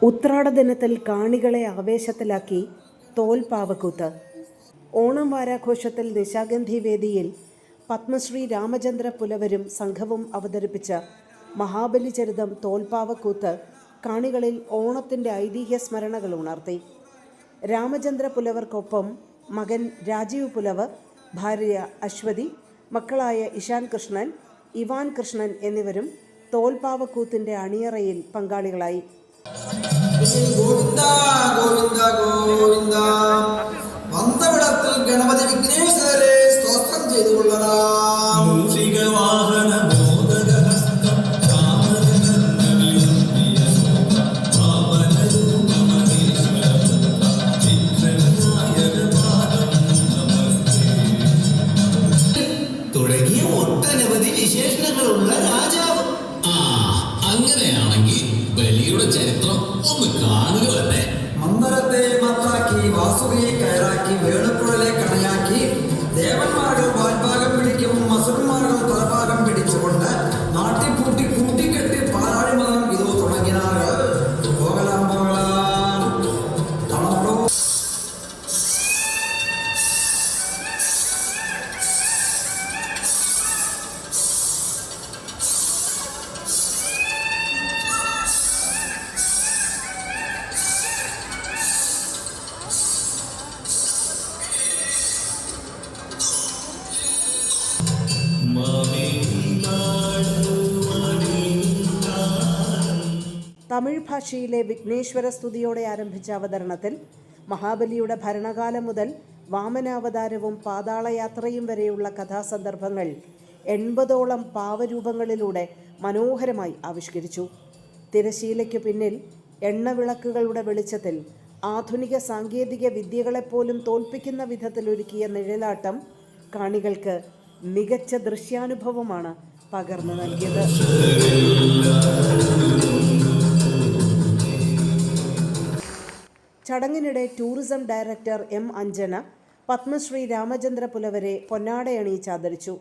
ഉത്രാട ദിനത്തിൽ കാണികളെ ആവേശത്തിലാക്കി തോൽപ്പാവക്കൂത്ത്. ഓണം വാരാഘോഷത്തിൽ നിശാഗന്ധി വേദിയിൽ പത്മശ്രീ രാമചന്ദ്ര പുലവരും സംഘവും അവതരിപ്പിച്ച മഹാബലിചരിതം തോൽപ്പാവക്കൂത്ത് കാണികളിൽ ഓണത്തിൻ്റെ ഐതിഹ്യ സ്മരണകൾ ഉണർത്തി. രാമചന്ദ്ര പുലവർക്കൊപ്പം മകൻ രാജീവ് പുലവർ, ഭാര്യ അശ്വതി, മക്കളായ ഇഷാൻ കൃഷ്ണൻ, ഇവാൻ കൃഷ്ണൻ എന്നിവരും തോൽപ്പാവക്കൂത്തിൻ്റെ അണിയറയിൽ പങ്കാളികളായി. ഗോവിന്ദ ഗോവിന്ദ ഗോവിന്ദ വന്ദവിടത്തിൽ ഗണപതി വിഘ്നേശ്വരരെ സ്തോത്രം ചെയ്തുകൊള്ളണം. തുടങ്ങിയ ഒട്ടനവധി വിശേഷണങ്ങളുള്ള രാജാവ്. അങ്ങനെയാണെങ്കിൽ ബലിയുടെ ചരിത്രം ഒന്ന് കാണുക തന്നെ. മന്ദരത്തെ മത്താക്കി, വാസുകിയെ കയറാക്കി, വേണുക്കുഴലെ കണയാക്കി, ദേവന്മാർകൾ വാൽഭാഗം പിടിക്കും, മസുരന്മാർകൾ തലഭാഗം പിടിച്ചുകൊണ്ട് നാട്ടിപ്പൂട്ടി കൂട്ടിക്കെട്ടി പാലാഴി മതം ഇതോ തുടങ്ങിനാറ്. പോകലാം പോകലാം. തമിഴ് ഭാഷയിലെ വിഘ്നേശ്വര സ്തുതിയോടെ ആരംഭിച്ച അവതരണത്തിൽ മഹാബലിയുടെ ഭരണകാലം മുതൽ വാമനാവതാരവും പാതാളയാത്രയും വരെയുള്ള കഥാസന്ദർഭങ്ങൾ 80ഓളം പാവരൂപങ്ങളിലൂടെ മനോഹരമായി ആവിഷ്കരിച്ചു. തിരശീലയ്ക്കു പിന്നിൽ എണ്ണവിളക്കുകളുടെ വെളിച്ചത്തിൽ ആധുനിക സാങ്കേതിക വിദ്യകളെപ്പോലും തോൽപ്പിക്കുന്ന വിധത്തിൽ ഒരുക്കിയ നിഴലാട്ടം കാണികൾക്ക് മികച്ച ദൃശ്യാനുഭവമാണ് പകർന്നു നൽകിയത്. ചടങ്ങിനിടെ tourism director M Anjana Padmashri Ramachandra പുലവരെ പൊന്നാടയണിയിച്ച് ആദരിച്ചു.